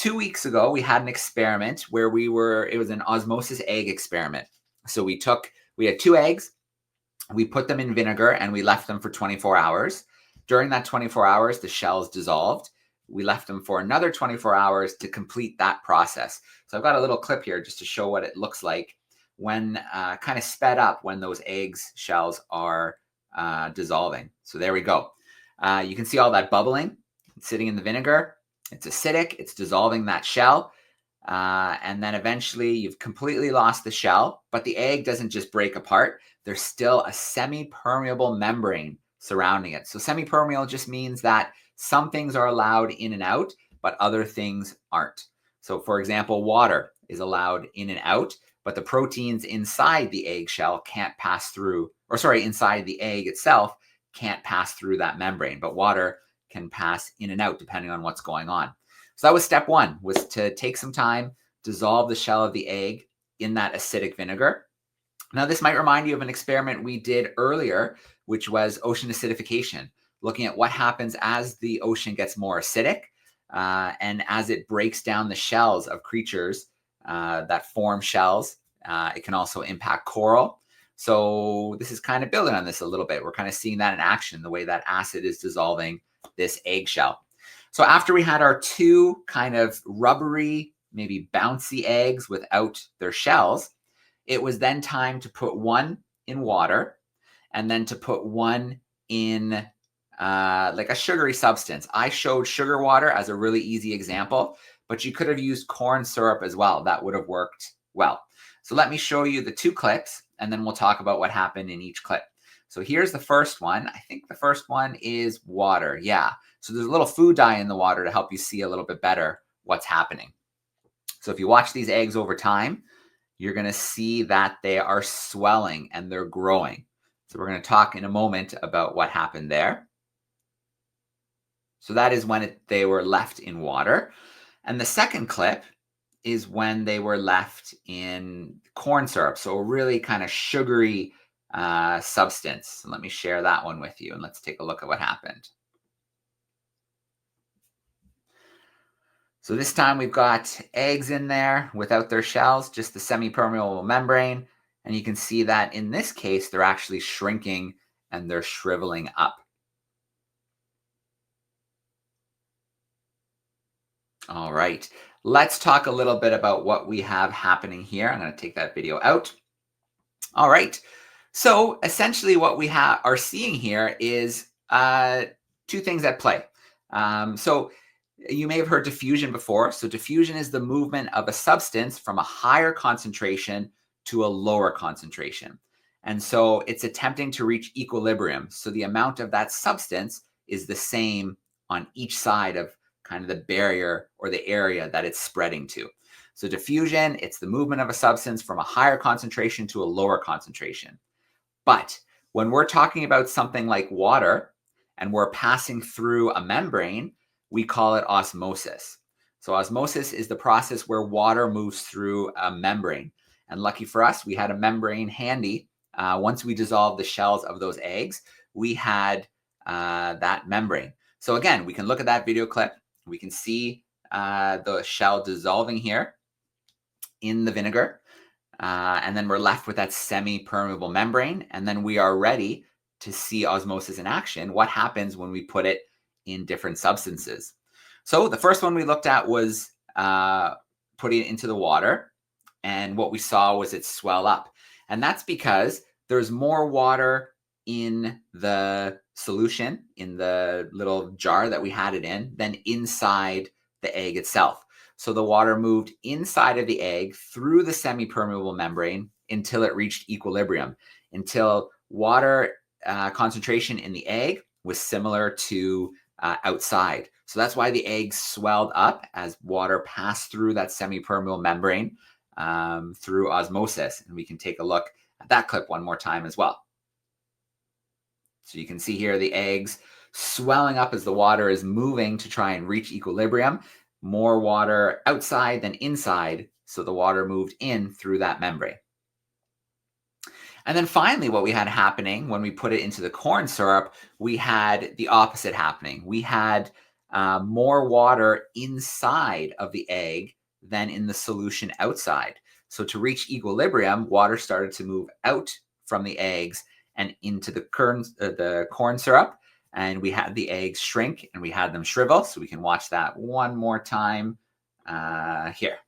2 weeks ago, we had an experiment where it was an osmosis egg experiment. So we had 2 eggs, we put them in vinegar and we left them for 24 hours. During that 24 hours, the shells dissolved. We left them for another 24 hours to complete that process. So I've got a little clip here just to show what it looks like when kind of sped up when those eggs shells are dissolving. So there we go. You can see all that bubbling sitting in the vinegar. It's acidic. It's dissolving that shell. And then eventually you've completely lost the shell, but the egg doesn't just break apart. There's still a semi-permeable membrane surrounding it. So semi-permeable just means that some things are allowed in and out, but other things aren't. So for example, water is allowed in and out, but the proteins inside the eggshell can't pass through, or sorry, inside the egg itself can't pass through that membrane, but water can pass in and out depending on what's going on. So that was step one, was to take some time, dissolve the shell of the egg in that acidic vinegar. Now, this might remind you of an experiment we did earlier, which was ocean acidification, looking at what happens as the ocean gets more acidic and as it breaks down the shells of creatures that form shells. It can also impact coral. So this is kind of building on this a little bit. We're kind of seeing that in action, the way that acid is dissolving this eggshell. So after we had our 2 kind of rubbery, maybe bouncy eggs without their shells, it was then time to put one in water and then to put one in like a sugary substance. I showed sugar water as a really easy example, but you could have used corn syrup as well. That would have worked well. So let me show you the 2 clips and then we'll talk about what happened in each clip. So here's the first one. I think the first one is water. Yeah. So there's a little food dye in the water to help you see a little bit better what's happening. So if you watch these eggs over time, you're going to see that they are swelling and they're growing. So we're going to talk in a moment about what happened there. So that is when they were left in water. And the second clip is when they were left in corn syrup. So a really kind of sugary substance. So let me share that one with you and let's take a look at what happened. So this time we've got eggs in there without their shells, just the semi-permeable membrane. And you can see that in this case, they're actually shrinking and they're shriveling up. All right, let's talk a little bit about what we have happening here. I'm going to take that video out. All right, so essentially what we are seeing here is 2 things at play. So you may have heard diffusion before. So diffusion is the movement of a substance from a higher concentration to a lower concentration. And so it's attempting to reach equilibrium. So the amount of that substance is the same on each side of kind of the barrier or the area that it's spreading to. So diffusion, it's the movement of a substance from a higher concentration to a lower concentration. But when we're talking about something like water and we're passing through a membrane, we call it osmosis. So osmosis is the process where water moves through a membrane. And lucky for us, we had a membrane handy. Once we dissolved the shells of those eggs, we had that membrane. So again, we can look at that video clip. We can see the shell dissolving here in the vinegar. And then we're left with that semi-permeable membrane. And then we are ready to see osmosis in action. What happens when we put it in different substances? So the first one we looked at was putting it into the water. And what we saw was it swell up. And that's because there's more water in the solution, in the little jar that we had it in, than inside the egg itself. So the water moved inside of the egg through the semi-permeable membrane until it reached equilibrium, until water concentration in the egg was similar to outside. So that's why the egg swelled up as water passed through that semi-permeable membrane through osmosis. And we can take a look at that clip one more time as well. So you can see here the eggs swelling up as the water is moving to try and reach equilibrium. More water outside than inside, so the water moved in through that membrane. And then finally, what we had happening when we put it into the corn syrup, we had the opposite happening. We had more water inside of the egg than in the solution outside. So to reach equilibrium, water started to move out from the eggs and into the corn syrup. And we had the eggs shrink and we had them shrivel. So we can watch that one more time here.